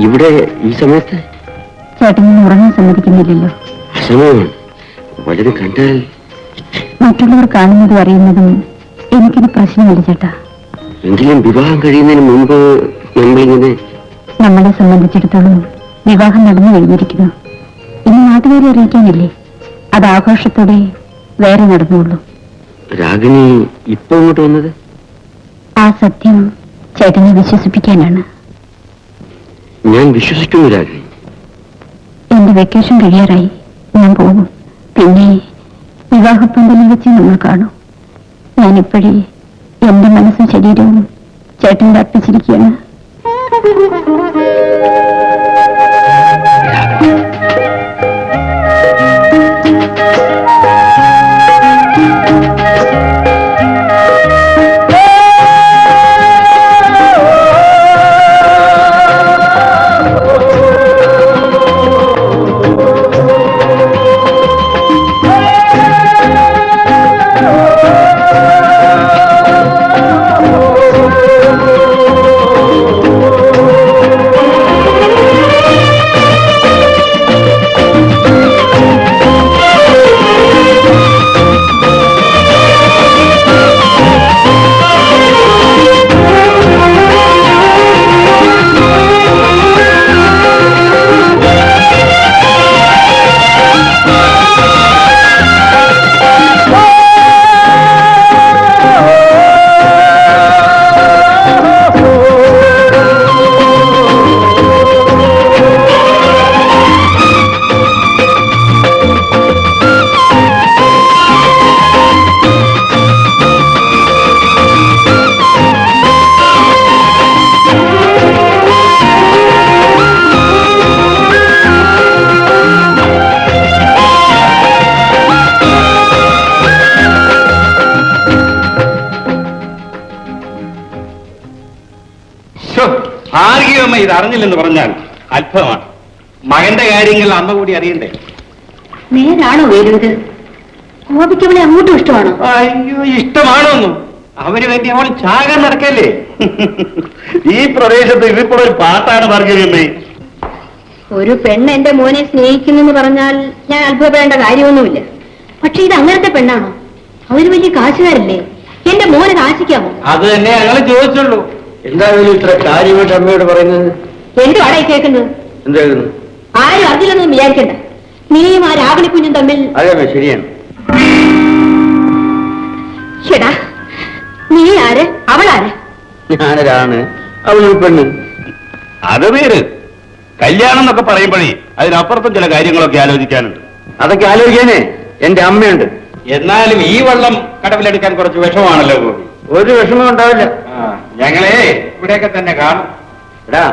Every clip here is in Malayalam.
ഇവിടെ ഈ സമയത്ത് ചേട്ടൻ ഉറങ്ങാൻ സമ്മതിക്കുന്നില്ലല്ലോ. അസമയമാണ്. വലുത് കണ്ടാൽ മറ്റുള്ളവർ കാണുന്നതും അറിയുന്നതും എനിക്കിത് പ്രശ്നമില്ല ചേട്ടാ. എങ്കിലും വിവാഹം കഴിയുന്നതിന് മുമ്പ് നമ്മളിങ്ങനെ നമ്മളെ സംബന്ധിച്ചിടത്തോളം വിവാഹം നടന്നു കഴിഞ്ഞിരിക്കുന്നു. ഇനി നാട്ടുകാരെ അറിയിക്കാനില്ലേ? അത് ആഘോഷത്തോടെ വേറെ നടന്നുള്ളൂ. രാഗിണി ഇപ്പൊ ഇങ്ങോട്ട് വന്നത് ആ സത്യം ചേട്ടനെ വിശ്വസിപ്പിക്കാനാണ്. ഞാൻ വിശ്വസിക്കുന്നു രാഗിണി. എന്റെ വെക്കേഷൻ കഴിയാറായി. ഞാൻ പോകും. പിന്നെ വിവാഹപ്പന്തലിൽ വെച്ച് നമ്മൾ കാണും. ഞാനിപ്പോഴേ എന്റെ മനസ്സും ശരീരവും ചേട്ടൻ്റെ അർപ്പിച്ചിരിക്കുകയാണ്. ഭാർഗിയമ്മ ഇത് അറിഞ്ഞില്ലെന്ന് പറഞ്ഞാൽ അത്ഭുതമാണ്. മകന്റെ കാര്യങ്ങൾ അമ്മ കൂടി അറിയണ്ടേ? നേരാണോ വേരുത്? ഗോപിക്കവളെ അങ്ങോട്ടും ഇഷ്ടമാണോ? അയ്യോ, ഇഷ്ടമാണോന്നും അവന് വേണ്ടി അവൾ ചാകാൻ നടക്കല്ലേ. ഈ പ്രദേശത്ത് ഇതിപ്പോൾ ഒരു പാട്ടാണ് ഭാർഗവിയമ്മേ. ഒരു പെണ്ണ് എന്റെ മോനെ സ്നേഹിക്കുന്നെന്ന് പറഞ്ഞാൽ ഞാൻ അത്ഭുതപ്പെടേണ്ട കാര്യമൊന്നുമില്ല. പക്ഷെ ഇത് അങ്ങനത്തെ പെണ്ണാണോ? അവര് വലിയ കാശുകാരല്ലേ? എന്റെ മോനെ കാശിക്കാമോ? അത് തന്നെ ഞങ്ങൾ ചോദിച്ചുള്ളൂ. എന്തായാലും ഇത്ര കാര്യമായിട്ട് അമ്മയോട് പറയുന്നത്? എന്തുവാടാ ഈ കേൾക്കുന്നത്? എന്തായിരുന്നു? ആരും അറിഞ്ഞില്ലെന്നും വിചാരിക്കണ്ട. നീയും ആ രാവണി കുഞ്ഞും തമ്മിൽ. അതെ, ശരിയാണ്. ചേടാ, നീ ആര്? അവളാര്? ഞാനൊരാണ്, അവളൊരു പെണ്ണ്. അത് പേര് കല്യാണം എന്നൊക്കെ പറയുമ്പോഴേ അതിനപ്പുറത്തും ചില കാര്യങ്ങളൊക്കെ ആലോചിക്കാനുണ്ട്. അതൊക്കെ ആലോചിക്കാനേ എന്റെ അമ്മയുണ്ട്. എന്നാലും ഈ വെള്ളം കടവിലെടുക്കാൻ കുറച്ച് വിഷമാണല്ലോ. ഒരു വിഷമം ഉണ്ടാവില്ല. ഞങ്ങളെ ഇവിടെയൊക്കെ തന്നെ കാണും. എടാ,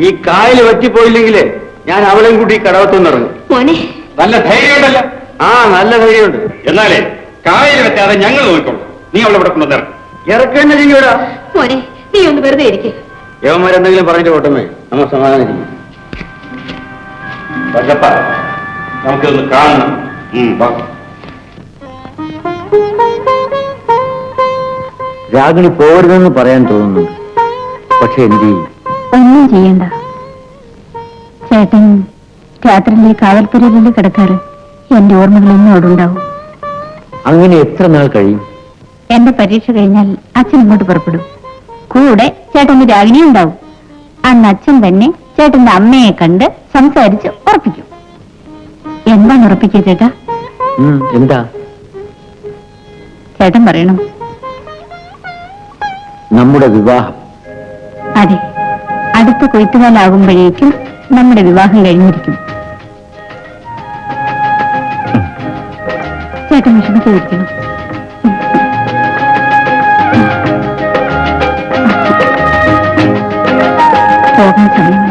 ഈ കായല് പറ്റിപ്പോയില്ലെങ്കില് ഞാൻ അവളെയും കൂട്ടി കടവത്തുനിന്ന് ഇറങ്ങും. മോനെ, നല്ല ധൈര്യമുണ്ടല്ലോ. ആ, നല്ല ധൈര്യമുണ്ട്. എന്നാലേ കായൽ വെച്ചാതെ ഞങ്ങൾ നോക്കിക്കോളൂ. നീ അവളെ ഇവിടെ കൊണ്ടുവന്നിറക്കും. ഇറക്കേണ്ട ചെയ്യൂടാ. മോനെ, നീ ഒന്ന് വെറുതെ ഇരിക്കേ. യവന്മാരെന്തെങ്കിലും പറഞ്ഞിട്ട് പോട്ടമേ, നമ്മൾ സമാധാനിക്കും. നമുക്കൊന്ന് കാണണം. രാഗിണി പോകരുതെന്ന് പറയാൻ തോന്നുന്നുണ്ട്. പക്ഷെ എന്ത് ചെയ്യും? ഒന്നും ചെയ്യണ്ട. ചേട്ടൻ രാത്രിയിലെ കാവൽപ്പുരയിലല്ലേ കിടക്കാറ്. എന്റെ ഓർമ്മകൾ എന്നും അവിടെ ഉണ്ടാവും. അങ്ങനെ എത്ര നാൾ കഴിയും? എന്റെ പരീക്ഷ കഴിഞ്ഞാൽ അച്ഛൻ ഇങ്ങോട്ട് പുറപ്പെടും. കൂടെ ചേട്ടന്റെ രാഗിണി ഉണ്ടാവും. അന്ന് അച്ഛൻ തന്നെ ചേട്ടന്റെ അമ്മയെ കണ്ട് സംസാരിച്ച് ഉറപ്പിക്കും. എന്താണ് ഉറപ്പിക്കുക ചേട്ടാ? എന്താ ചേട്ടൻ പറയണം. നമ്മുടെ വിവാഹം. അതെ, അടുത്ത കൊയ്ത്തുകാലാകുമ്പോഴേക്കും നമ്മുടെ വിവാഹം കഴിഞ്ഞിരിക്കും. ചേട്ടൻ വിഷമിക്കാതിരിക്കണം. പോകാൻ സമയമായി.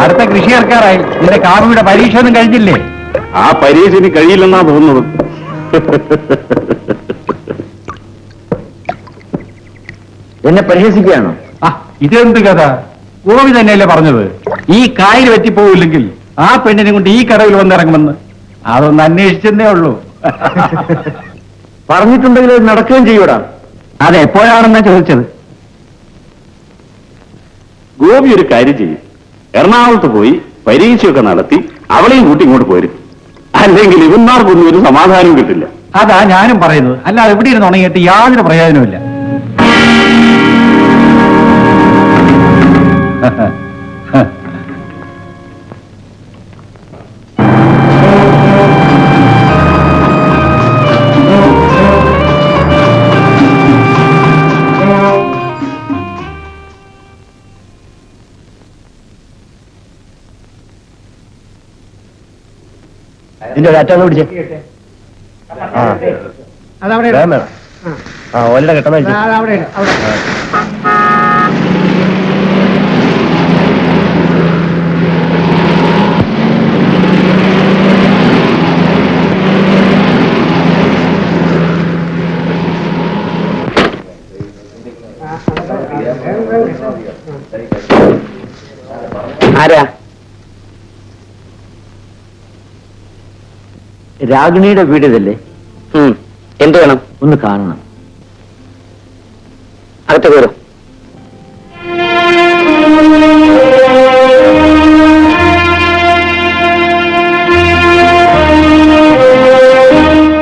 അടുത്ത കൃഷി ഇറക്കാറായി. നിന്റെ കാമുകിയുടെ പരീക്ഷ ഒന്നും കഴിഞ്ഞില്ലേ? ആ പരീക്ഷ ഇനി കഴിയില്ലെന്നാ തോന്നുന്നത്. എന്നെ പരിഹസിക്കുകയാണോ? ആ, ഇതെന്ത് കഥ? ഗോപി തന്നെയല്ലേ പറഞ്ഞത് ഈ കായൽ പറ്റിപ്പോവില്ലെങ്കിൽ ആ പെണ്ണിനെ കൊണ്ട് ഈ കടവിൽ വന്നിറങ്ങുമെന്ന്. അതൊന്ന് അന്വേഷിച്ചെന്നേ ഉള്ളൂ. പറഞ്ഞിട്ടുണ്ടെങ്കിൽ അത് നടക്കുകയും ചെയ്യൂടാ. അതെപ്പോഴാണെന്നാ ചോദിച്ചത്. ഗോപി ഒരു കാര്യം ചെയ്യും, എറണാകുളത്ത് പോയി പരീക്ഷയൊക്കെ നടത്തി അവളെയും കൂട്ടി ഇങ്ങോട്ട് പോരും. അല്ലെങ്കിൽ ഇവന്മാർക്കൊന്നും ഒരു സമാധാനവും കിട്ടില്ല. അതാ ഞാനും പറയുന്നത്. അല്ലാതെ ഇവിടെ ഇരുന്ന് ഉണങ്ങിയിട്ട് യാതൊരു പ്രയോജനമില്ല. ഇതിന്റെ ഡാറ്റ പിടിച്ചേ. ഓലയുടെ കെട്ടെന്ന് ആരാ? രാഗിണിയുടെ വീട് ഇതല്ലേ? എന്ത് വേണം? ഒന്ന് കാണണം. അകത്ത് കയറും.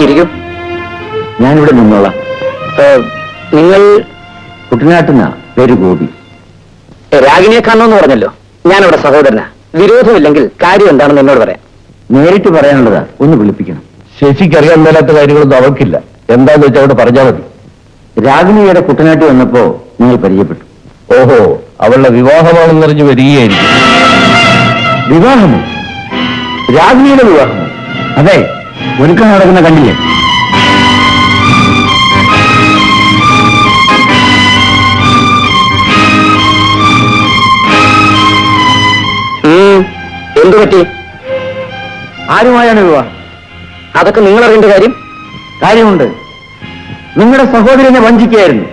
ഇരിക്കും. ഞാനിവിടെ നിന്നോളാം. നിങ്ങൾ കുട്ടനാട്ടുന്ന പേര് ഗോപി. രാഗിണിയെ കാണണമെന്ന് പറഞ്ഞല്ലോ. ഞാനവിടെ സഹോദരനാ. വിരോധമില്ലെങ്കിൽ കാര്യം എന്താണെന്ന് എന്നോട് പറയാം. നേരിട്ട് പറയാനുള്ളതാ, ഒന്ന് വിളിപ്പിക്കണം. ശശിക്കറിയാൻ മേലാത്ത കാര്യങ്ങളൊന്നും അവൾക്കില്ല. എന്താന്ന് വെച്ചാൽ അവിടെ പറഞ്ഞാൽ മതി. രാഗിണിയുടെ കുട്ടനാട്ടിൽ വന്നപ്പോ നിങ്ങൾ പരിചയപ്പെട്ടു. ഓഹോ, അവളുടെ വിവാഹമാണെന്നറിഞ്ഞ് വരികയായിരിക്കും. വിവാഹമോ? രാഗിണിയുടെ വിവാഹമോ? അതെ, ഒരുക്കം നടക്കുന്ന കണ്ടില്ലേ? എന്തു പറ്റി? ആരുമായാണ് വിവാഹം? അതൊക്കെ നിങ്ങൾ അറിയേണ്ട കാര്യമുണ്ട്. നിങ്ങളുടെ സഹോദരനെ വഞ്ചിക്കുകയായിരുന്നു.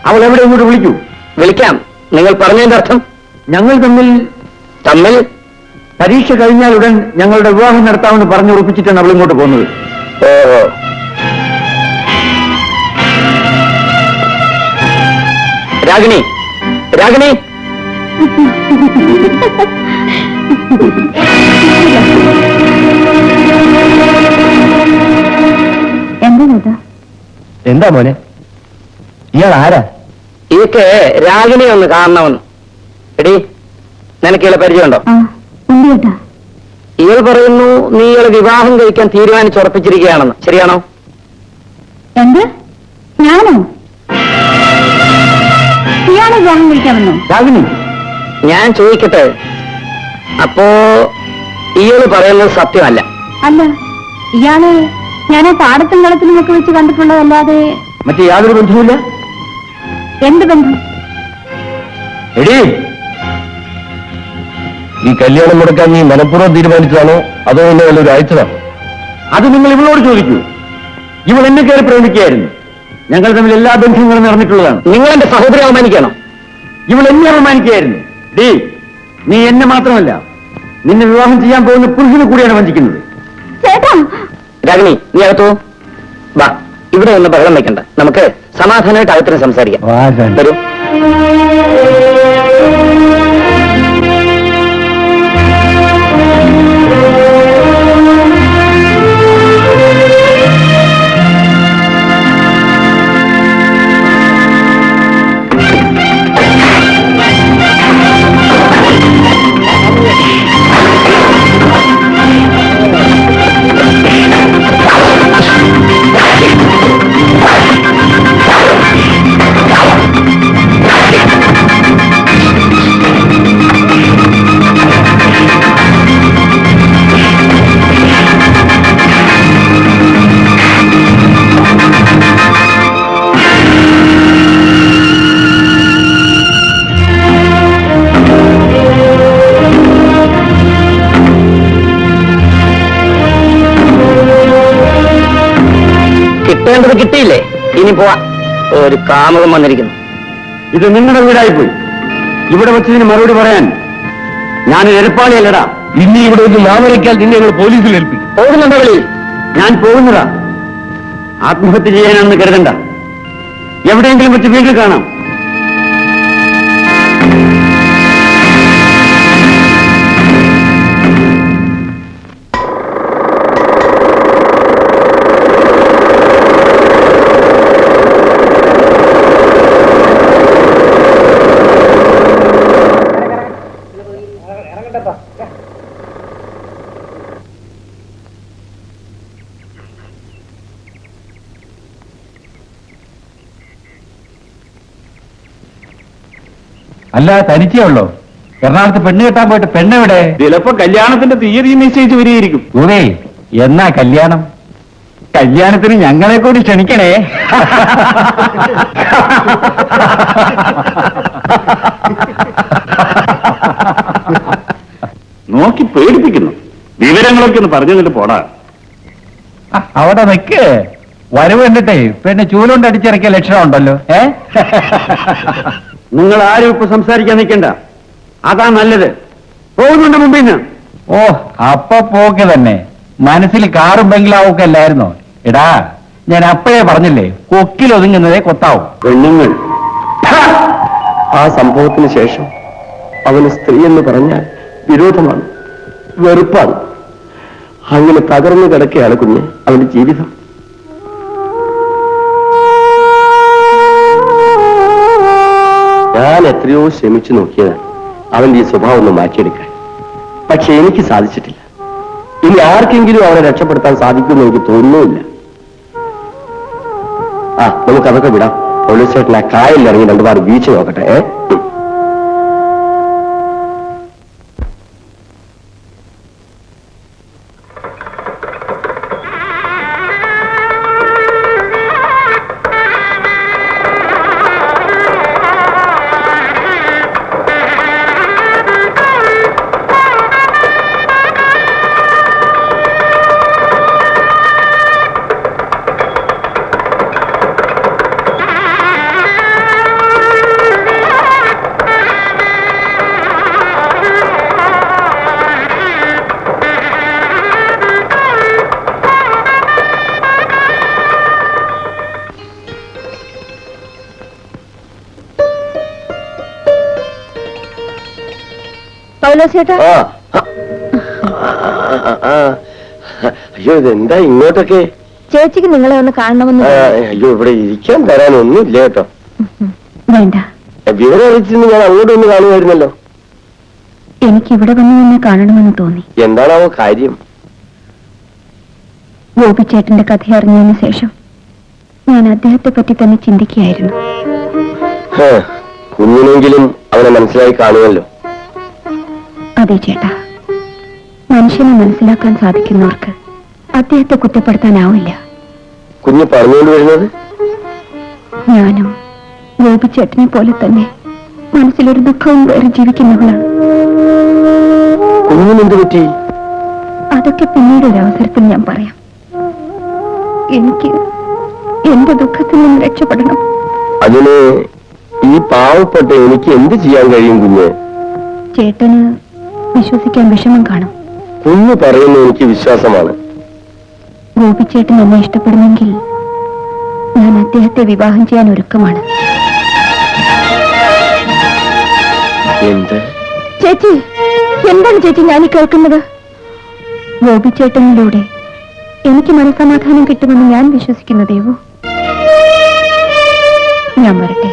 അവൾ എവിടെ ഇങ്ങോട്ട് വിളിക്കൂ? വിളിക്കാം. നിങ്ങൾ പറഞ്ഞതിന്റെ അർത്ഥം? ഞങ്ങൾ തമ്മിൽ പരീക്ഷ കഴിഞ്ഞാൽ ഉടൻ ഞങ്ങളുടെ വിവാഹം നടത്താമെന്ന് പറഞ്ഞു ഉറപ്പിച്ചിട്ടാണ് അവൾ ഇങ്ങോട്ട് പോകുന്നത്. ഓഹോ. രാഗിണി, രാഗിണി. എന്താ മോനെ, ഇയാൾ ആരാ? ഇതൊക്കെ രാഗിണി ഒന്ന് കാണണമെന്ന്. എടി, നിനക്ക് ഇയാളെ പരിചയമുണ്ടോ? ഇയാൾ പറയുന്നു നീ ഇയാളെ വിവാഹം കഴിക്കാൻ തീരുമാനിച്ചുറപ്പിച്ചിരിക്കുകയാണെന്ന്. ശരിയാണോ? എന്ത്? ഞാനോ? ഇയാളെ വിവാഹം കഴിക്കാമെന്നോ? രാഗിണി, ഞാൻ ചോദിക്കട്ടെ, അപ്പോ ഇയാള് പറയുന്നത് സത്യമല്ല? അല്ല, ഇയാളെ ഞാൻ പാടത്തും കളത്തിലും ഒക്കെ വെച്ച് കണ്ടിട്ടുള്ളതല്ലാതെ മറ്റേ യാതൊരു ബന്ധവുമില്ല. എന്ത് ബന്ധം? എടീ, ഈ കല്യാണം മുടക്കാൻ നീ മനഃപൂർവ്വം തീരുമാനിച്ചതാണോ അതോ എന്നെ വല്ലൊരു അയച്ചതാണോ? അത് നിങ്ങൾ ഇവളോട് ചോദിക്കൂ. ഇവൾ എന്നെ കയറി പ്രേമിക്കുകയായിരുന്നു. ഞങ്ങൾ തമ്മിൽ എല്ലാ ബന്ധങ്ങളും നടന്നിട്ടുള്ളതാണ്. നിങ്ങൾ എന്റെ സഹോദരി അവമാനിക്കണം. ഇവൾ എന്നെ അവമാനിക്കുകയായിരുന്നു. ഡീ, നീ എന്നെ മാത്രമല്ല നിന്നെ വിവാഹം ചെയ്യാൻ പോകുന്ന പുരുഷനെ കൂടിയാണ് വഞ്ചിക്കുന്നത്. ചേട്ടാ, രാഗിണി, നീ അകത്തോ. വാ, ഇവിടെ ഒന്ന് ബഹളം വെക്കണ്ട. നമുക്ക് സമാധാനമായിട്ട് അകത്തിന് സംസാരിക്കാം. വരൂ. ഇനി പോവാ. ഒരു കാമുകം വന്നിരിക്കുന്നു. ഇത് നിങ്ങളുടെ വീടായിപ്പോയി. ഇവിടെ വെച്ചതിന് മറുപടി പറയാൻ ഞാൻ എരപ്പാളിയല്ലടാ. ഇനി ഇവിടെ ഒന്ന് നാമരയ്ക്കാൽ നിന്നെ ഞങ്ങൾ പോലീസിൽ ഏൽപ്പിക്കും. പോകുന്നുണ്ടോ വെളിയിൽ? ഞാൻ പോകുന്നതാ. ആത്മഹത്യ ചെയ്യാനാണെന്ന് കരുതണ്ട. എവിടെയെങ്കിലും വെച്ച് വീട്ടിൽ കാണാം. അല്ല, തനിച്ചേ ഉള്ളോ? എറണാകുളത്ത് പെണ്ണ് കെട്ടാൻ പോയിട്ട് പെണ്ണെവിടെ? ചിലപ്പോ കല്യാണത്തിന്റെ തീയതി നിശ്ചയിച്ച് വരികയായിരിക്കും. ഊവേ, എന്നാ കല്യാണം? കല്യാണത്തിന് ഞങ്ങളെ കൂടി ക്ഷണിക്കണേ. നോക്കി പേടിപ്പിക്കുന്നു. വിവരങ്ങളൊക്കെ ഒന്ന് പറഞ്ഞു തന്നിട്ട് പോടാ. അവിടെ നിക്ക്. വരവ് കണ്ടിട്ടേ പെണ്ണ് ചൂലുകൊണ്ട് അടിച്ചിറക്കിയ ലക്ഷണം ഉണ്ടല്ലോ. നിങ്ങൾ ആരും ഇപ്പൊ സംസാരിക്കാൻ നിൽക്കണ്ട. അതാ നല്ലത്. പോകുന്നുണ്ട് മുമ്പിൽ നിന്ന്. ഓ, അപ്പൊ പോക്ക് തന്നെ. മനസ്സിൽ കാറും ബംഗ്ലാവൊക്കെ അല്ലായിരുന്നോ? എടാ, ഞാൻ അപ്പോഴേ പറഞ്ഞില്ലേ, കൊക്കിൽ ഒതുങ്ങുന്നതേ കൊത്താവും. പെണ്ണുങ്ങൾ ആ സംഭവത്തിന് ശേഷം അവന് സ്ത്രീ എന്ന് പറഞ്ഞാൽ വിരോധമാണ്, വെറുപ്പാണ്. അങ്ങനെ തകർന്നു കിടക്കുകയാണ് കുഞ്ഞ് അവന്റെ ജീവിതം. ഞാൻ എത്രയോ ശ്രമിച്ചു നോക്കിയതാണ് അവന്റെ ഈ സ്വഭാവം ഒന്ന് മാറ്റിയെടുക്കാൻ. പക്ഷെ എനിക്ക് സാധിച്ചിട്ടില്ല. ഇനി ആർക്കെങ്കിലും അവനെ രക്ഷപ്പെടുത്താൻ സാധിക്കുമെന്ന് എനിക്ക് തോന്നുന്നില്ല. നമുക്കതൊക്കെ വിടാം. പോലീസ് സ്റ്റേഷനിൽ ആ കായലിൽ ഇറങ്ങി രണ്ടുപാട് ബീച്ച് നോക്കട്ടെ. അയ്യോ, ഇതെന്താ ഇങ്ങോട്ടൊക്കെ? ചേച്ചിക്ക് നിങ്ങളെ ഒന്ന് കാണണമെന്ന്. അയ്യോ, ഇവിടെ ഇരിക്കാൻ തരാനൊന്നും ഇല്ല കേട്ടോ. വേണ്ട, വിവരം അറിയിച്ചിരുന്നു ഞാൻ അങ്ങോട്ട് ഒന്ന് കാണുമായിരുന്നല്ലോ. എനിക്ക് ഇവിടെ വന്ന് നിന്നെ കാണണമെന്ന് തോന്നി. എന്താണാവോ കാര്യം? ഗോപിച്ചേട്ടന്റെ കഥ അറിഞ്ഞതിന് ശേഷം ഞാൻ അദ്ദേഹത്തെ പറ്റി തന്നെ ചിന്തിക്കുകയായിരുന്നു. കുഞ്ഞിനെങ്കിലും അവനെ മനസ്സിലായി കാണുമല്ലോ. അതെ ചേട്ടാ, മനുഷ്യനെ മനസ്സിലാക്കാൻ സാധിക്കുന്നവർക്ക് അദ്ദേഹത്തെ കുറ്റപ്പെടുത്താനാവില്ല. കുഞ്ഞ് പറഞ്ഞുകൊണ്ട് വരുന്നത് ഞാനും ഗോപിച്ചേട്ടനെ പോലെ തന്നെ മനസ്സിലൊരു ദുഃഖവും വേറെ ജീവിക്കുന്നവളാണ്. കുഞ്ഞിനെന്ത് പറ്റി? അതൊക്കെ പിന്നീട് ഒരവസരത്തിൽ ഞാൻ പറയാം. എനിക്ക് എന്റെ ദുഃഖത്തിൽ നിന്ന് രക്ഷപ്പെടണം. അതിന് ഈ പാവപ്പെട്ട എനിക്ക് എന്ത് ചെയ്യാൻ കഴിയും കുഞ്ഞ്? ചേട്ടന് വിശ്വസിക്കാൻ വിഷമം കാണും. കുഞ്ഞ് പറയുന്നത് എനിക്ക് വിശ്വാസമാണ്. ഗോപിച്ചേട്ടൻ എന്നെ ഇഷ്ടപ്പെടുമെങ്കിൽ ഞാൻ അദ്ദേഹത്തെ വിവാഹം ചെയ്യാൻ ഒരുക്കമാണ്. എന്ത്? ചേച്ചി, എന്താണ് ചേച്ചി ഞാൻ കേൾക്കുന്നത്? ഗോപിച്ചേട്ടനിലൂടെ എനിക്ക് മനസ്സമാധാനം കിട്ടുമെന്ന് ഞാൻ വിശ്വസിക്കുന്നു ദേവു. ഞാൻ വരട്ടെ.